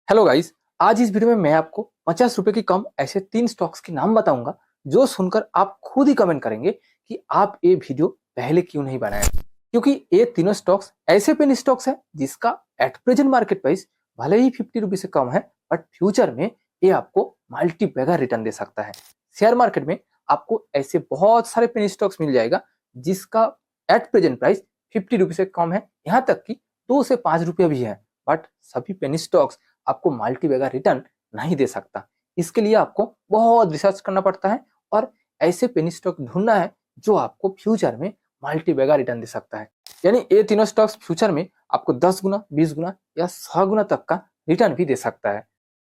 Hello guys. आज इस video में मैं आपको 50 रुपए की कम ऐसे 3 स्टॉक्स के नाम बताऊंगा जो सुनकर आप खुद ही कमेंट करेंगे कि आप ये वीडियो पहले क्यों नहीं बनाए, क्योंकि ये तीनों स्टॉक्स ऐसे पेन स्टॉक्स है जिसका एट प्रेजेंट मार्केट प्राइस भले ही 50 रुपए से कम है, बट फ्यूचर में ये आपको मल्टी बैगर रिटर्न दे सकता है। शेयर मार्केट में आपको ऐसे बहुत सारे पेन स्टॉक्स मिल जाएगा जिसका एट प्रेजेंट प्राइस 50 रुपए से कम है, यहाँ तक कि 2 से 5 रुपया भी है, बट सभी पेन स्टॉक्स आपको मल्टी बैगर रिटर्न नहीं दे सकता। इसके लिए आपको बहुत रिसर्च करना पड़ता है और ऐसे पेनी स्टॉक ढूंढना है जो आपको फ्यूचर में मल्टी बैगर रिटर्न दे सकता है। यानी ये तीनों स्टॉक्स फ्यूचर में आपको 10 गुना, 20 गुना या 100 गुना तक का रिटर्न भी दे सकता है।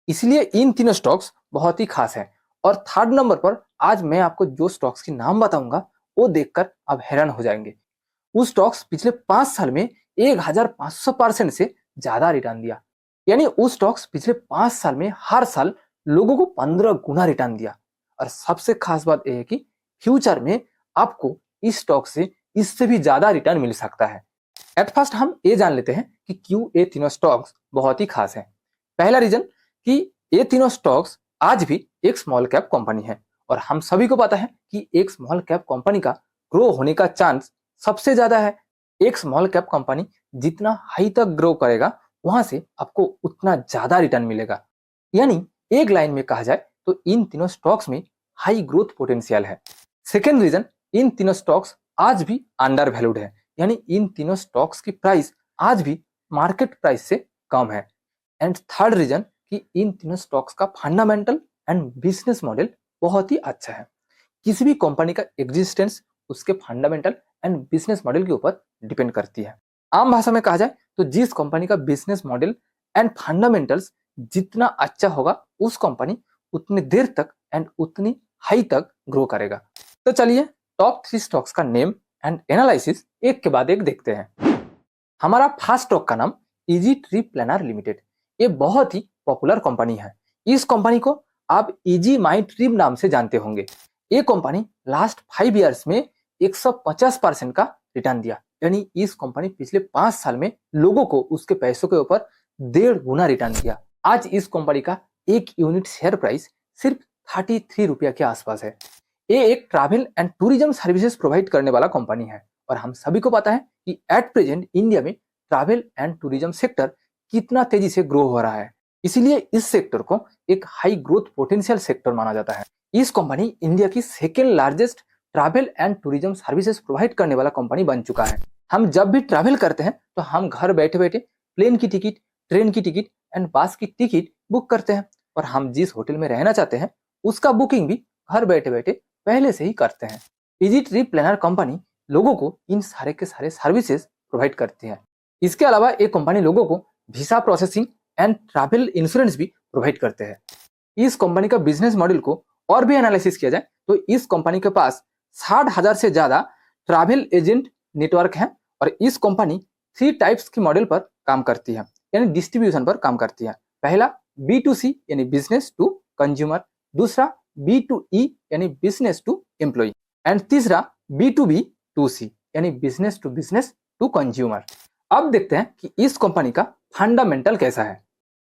इसलिए इन तीनों स्टॉक्स बहुत ही खास है। और थर्ड नंबर पर आज मैं आपको जो स्टॉक्स के नाम बताऊंगा वो देखकर आप हैरान हो जाएंगे। वो स्टॉक्स पिछले 5 साल में 1500% से ज्यादा रिटर्न दिया। यानी उस स्टॉक्स पिछले 5 साल में हर साल लोगों को 15 गुना रिटर्न दिया। और सबसे खास बात यह है कि फ्यूचर में आपको इस स्टॉक से इससे भी ज्यादा रिटर्न मिल सकता है। एट फर्स्ट हम ये जान लेते हैं कि क्यों ये तीनों स्टॉक्स बहुत ही खास हैं। पहला रीजन कि ये तीनों स्टॉक्स आज भी एक स्मॉल कैप कंपनी है और हम सभी को पता है कि एक स्मॉल कैप कंपनी का ग्रो होने का चांस सबसे ज्यादा है। एक स्मॉल कैप कंपनी जितना हाई तक ग्रो करेगा वहां से आपको उतना ज्यादा रिटर्न मिलेगा। यानी एक लाइन में कहा जाए तो इन तीनों स्टॉक्स में हाई ग्रोथ पोटेंशियल है। सेकेंड रीजन, इन तीनों स्टॉक्स आज भी अंडर वैल्यूड है। यानी इन तीनों स्टॉक्स की प्राइस आज भी मार्केट प्राइस से कम है। एंड थर्ड रीजन कि इन तीनों स्टॉक्स का फंडामेंटल एंड बिजनेस मॉडल बहुत ही अच्छा है। किसी भी कंपनी का एग्जिस्टेंस उसके फंडामेंटल एंड बिजनेस मॉडल के ऊपर डिपेंड करती है। आम भाषा में कहा जाए तो जिस कंपनी का बिजनेस मॉडल एंड फंडामेंटल्स जितना अच्छा होगा उस कंपनी उतनी देर तक एंड उतनी हाई तक ग्रो करेगा। तो चलिए टॉप 3 स्टॉक्स का नेम एंड एनालिसिस एक के बाद एक देखते हैं। हमारा फर्स्ट स्टॉक का नाम इजी ट्रिप प्लानर लिमिटेड। ये बहुत ही पॉपुलर कंपनी है। इस कंपनी को आप इजी माई ट्रिप नाम से जानते होंगे। ये कंपनी लास्ट 5 इयर्स में 150% का रिटर्न दिया। यानी इस कंपनी पिछले 5 साल में लोगों को उसके पैसों के ऊपर 1.5 गुना रिटर्न दिया। आज इस कंपनी का एक यूनिट शेयर प्राइस सिर्फ 33 रुपया के आसपास है। ये एक travel and tourism services provide करने वाला कंपनी है और हम सभी को पता है कि एट प्रेजेंट इंडिया में ट्रैवल एंड टूरिज्म सेक्टर कितना तेजी से ग्रो हो रहा है। इसीलिए इस सेक्टर को एक हाई ग्रोथ पोटेंशियल सेक्टर माना जाता है। इस कंपनी इंडिया की second largest travel and tourism services provide करने वाला कंपनी बन चुका है। हम जब भी ट्रैवल करते हैं तो हम घर बैठे बैठे प्लेन की टिकट, ट्रेन की टिकट एंड बस की टिकट बुक करते हैं और हम जिस होटल में रहना चाहते हैं उसका बुकिंग भी घर बैठे बैठे पहले से ही करते हैं। इजी ट्रिप प्लानर कंपनी लोगों को इन सारे के सारे सर्विसेज प्रोवाइड करती है। इसके अलावा ये कंपनी लोगों को visa processing and travel insurance भी प्रोवाइड करते हैं। इस कंपनी का बिजनेस मॉडल को और भी एनालिसिस किया जाए तो इस कंपनी के पास 60,000 से ज्यादा ट्रैवल एजेंट नेटवर्क है और इस कंपनी 3 टाइप्स की मॉडल पर काम करती है, यानी डिस्ट्रीब्यूशन पर काम करती है। पहला B2C यानी बिजनेस टू कंज्यूमर, दूसरा B2E यानी बिजनेस टू एम्प्लॉय एंड तीसरा B2B2C यानी बिजनेस टू कंज्यूमर। अब देखते हैं कि इस कंपनी का फंडामेंटल कैसा है।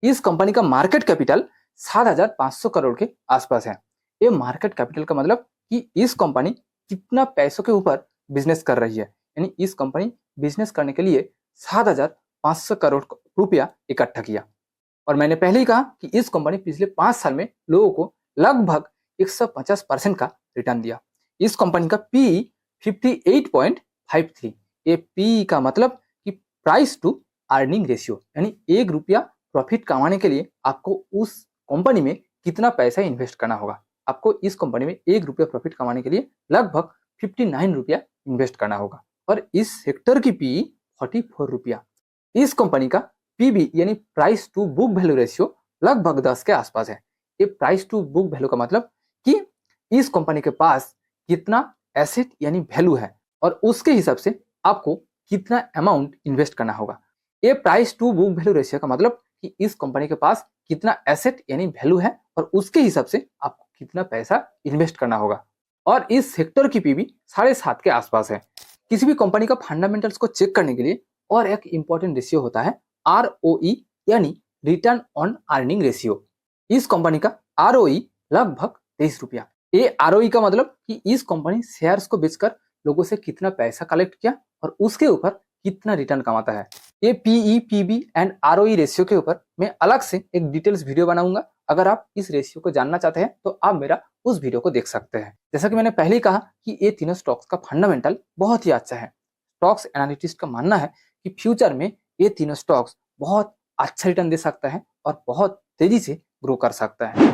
इस कंपनी का मार्केट कैपिटल 7,500 करोड़ के आसपास है। ये मार्केट कैपिटल का मतलब कि इस कंपनी कितना पैसों के ऊपर बिजनेस कर रही है। यानी इस कंपनी बिजनेस करने के लिए 7,500 करोड़ रुपया इकट्ठा किया। और मैंने पहले ही कहा कि इस कंपनी पिछले 5 साल में लोगों को लगभग 150% का रिटर्न दिया। इस कंपनी का पीई 58.53। ये पीई का मतलब कि प्राइस टू अर्निंग रेशियो, यानी 1 रुपया प्रॉफिट कमाने के लिए आपको उस कंपनी में कितना पैसा इन्वेस्ट करना होगा। आपको इस कंपनी में 1 रुपया प्रॉफिट कमाने के लिए लगभग 59 रुपया इन्वेस्ट करना होगा और इस सेक्टर की पीई 44 रुपया। इस कंपनी का पीबी यानी price to book value ratio लगभग 10 के आसपास है। ये प्राइस टू बुक वैल्यू का मतलब कि इस कंपनी के पास कितना एसेट यानी वैल्यू है और उसके हिसाब से आपको कितना अमाउंट इन्वेस्ट करना होगा। ये price to book value ratio का मतलब कि इस कंपनी के पास कितना एसेट यानी वैल्यू है और उसके हिसाब से आपको कितना पैसा इन्वेस्ट करना होगा। और इस सेक्टर की पीबी 7.5 के आसपास है। किसी भी कंपनी का फंडामेंटल्स को चेक करने के लिए और एक इंपॉर्टेंट रेशियो होता है ROE यानी रिटर्न ऑन अर्निंग रेशियो। इस कंपनी का आरओई लगभग 23 रुपया। ये आरओई का मतलब कि इस कंपनी शेयर्स को बेचकर लोगों से कितना पैसा कलेक्ट किया और उसके ऊपर कितना रिटर्न कमाता है। ये PE, PB and ROE ratio के ऊपर मैं अलग से एक डिटेल्स वीडियो बनाऊंगा। अगर आप इस रेशियो को जानना चाहते हैं तो आप मेरा उस वीडियो को देख सकते हैं। जैसा कि मैंने पहले ही कहा कि ये तीनों स्टॉक्स का फंडामेंटल बहुत ही अच्छा है। स्टॉक्स एनालिटिस्ट का मानना है कि फ्यूचर में ये तीनों स्टॉक्स बहुत अच्छा रिटर्न दे सकता है और बहुत तेजी से ग्रो कर सकता है।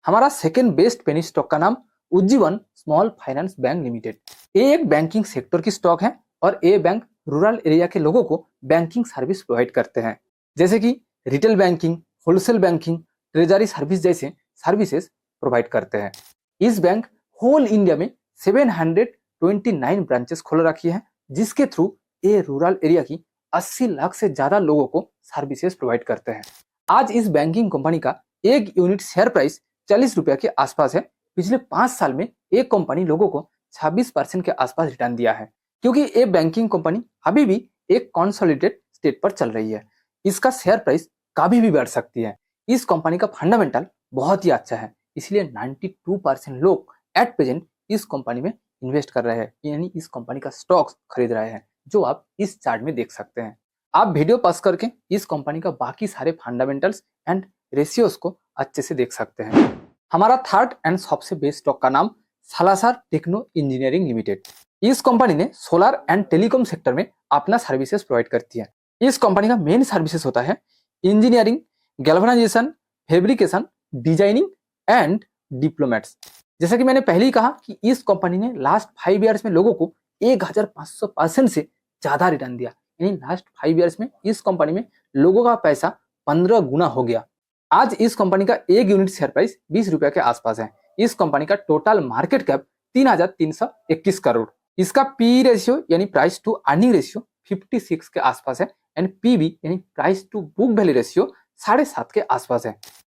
हमारा सेकेंड बेस्ट पेनी स्टॉक का नाम Ujjivan small finance bank limited. ये एक बैंकिंग सेक्टर की स्टॉक है और ये बैंक रूरल एरिया के लोगों को बैंकिंग सर्विस प्रोवाइड करते हैं, जैसे कि retail banking, wholesale banking, treasury service जैसे सर्विसेज प्रोवाइड करते हैं। इस बैंक होल इंडिया में 729 ब्रांचेस खोल रखी है, जिसके थ्रू ये रूरल एरिया की 80 लाख से ज्यादा लोगों को सर्विसेज प्रोवाइड करते हैं। आज इस बैंकिंग कंपनी का एक यूनिट शेयर प्राइस 40 रुपया के आसपास है। पिछले 5 साल में एक कंपनी लोगों को 26% के आसपास रिटर्न दिया है, क्योंकि ये बैंकिंग कंपनी अभी भी एक कंसोलिडेटेड स्टेट पर चल रही है। इसका शेयर प्राइस कभी भी बढ़ सकती है। इस कंपनी का फंडामेंटल बहुत ही अच्छा है, इसलिए 92% लोग एट प्रेजेंट इस कंपनी में इन्वेस्ट कर रहे हैं, यानी इस कंपनी का स्टॉक्स खरीद रहे हैं, जो आप इस चार्ट में देख सकते हैं। आप वीडियो पॉज करके इस कंपनी का बाकी सारे फंडामेंटल्स एंड रेशियोज को अच्छे से देख सकते हैं। हमारा थर्ड एंड सबसे बेस्ट स्टॉक का नाम सालासर टेक्नो इंजीनियरिंग लिमिटेड। इस कंपनी ने सोलर एंड टेलीकॉम सेक्टर में अपना सर्विसेज प्रोवाइड करती है। इस कंपनी का मेन सर्विसेज होता है engineering, galvanisation, fabrication, designing and diplomats. जैसा कि मैंने पहले ही कहा कि इस कंपनी ने लास्ट 5 ईयर्स में लोगों को 1500% से ज्यादा रिटर्न दिया, यानी लास्ट 5 ईयर्स में इस कंपनी में लोगों का पैसा 15 गुना हो गया। आज इस कंपनी का एक यूनिट शेयर प्राइस 20 रुपया के आसपास है। इस कंपनी का टोटल मार्केट कैप 3,321 करोड़। इसका पी रेशियो यानी प्राइस टू अर्निंग रेशियो 56 के आसपास है एंड पीबी यानी price to book value ratio 7.5 के आसपास है।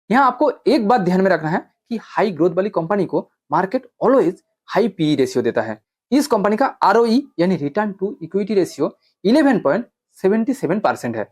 यहाँ आपको एक बात ध्यान में रखना है कि हाई ग्रोथ वाली कंपनी को market always high P ratio देता है। इस कंपनी का आरओई यानी रिटर्न टू इक्विटी रेशियो 11.77% है।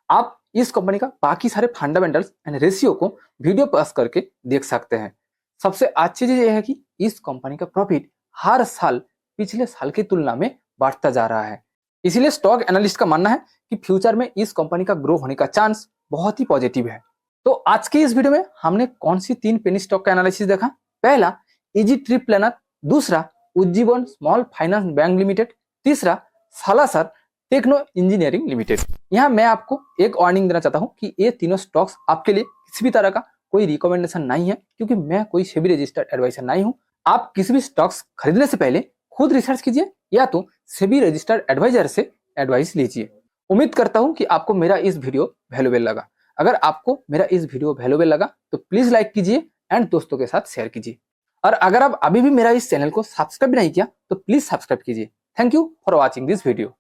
आप इस कंपनी का बाकी सारे फंडामेंटल्स एंड रेशियो को वीडियो पॉज करके देख सकते हैं। सबसे अच्छी चीज यह है कि इस कंपनी का प्रॉफिट हर साल पिछले साल की तुलना में बढ़ता जा रहा है। इसीलिए स्टॉक एनालिस्ट का मानना है कि फ्यूचर में इस कंपनी का ग्रो होने का चांस बहुत ही पॉजिटिव है। तो आज की इस वीडियो में हमने कौन सी 3 पेनी स्टॉक का एनालिसिस देखा? पहला इजी ट्रिप प्लानर, दूसरा Ujjivan small finance bank limited, तीसरा सालासर टेक्नो इंजीनियरिंग लिमिटेड। यहाँ मैं आपको एक वार्निंग देना चाहता हूँ कि ये तीनों स्टॉक्स आपके लिए किसी भी तरह का कोई रिकमेंडेशन नहीं है, क्योंकि मैं कोई सेबी रजिस्टर्ड एडवाइजर नहीं हूँ। आप किसी भी स्टॉक्स खरीदने से पहले खुद रिसर्च कीजिए या तो सेबी रजिस्टर्ड एडवाइजर से एडवाइस लीजिए। उम्मीद करता हूँ कि आपको मेरा इस वीडियो वैल्यूएबल लगा। अगर आपको मेरा इस वीडियो वैल्यूएबल लगा तो प्लीज लाइक कीजिए एंड दोस्तों के साथ शेयर कीजिए। और अगर आप अभी भी मेरा इस चैनल को सब्सक्राइब नहीं किया तो प्लीज सब्सक्राइब कीजिए। Thank you for watching this video.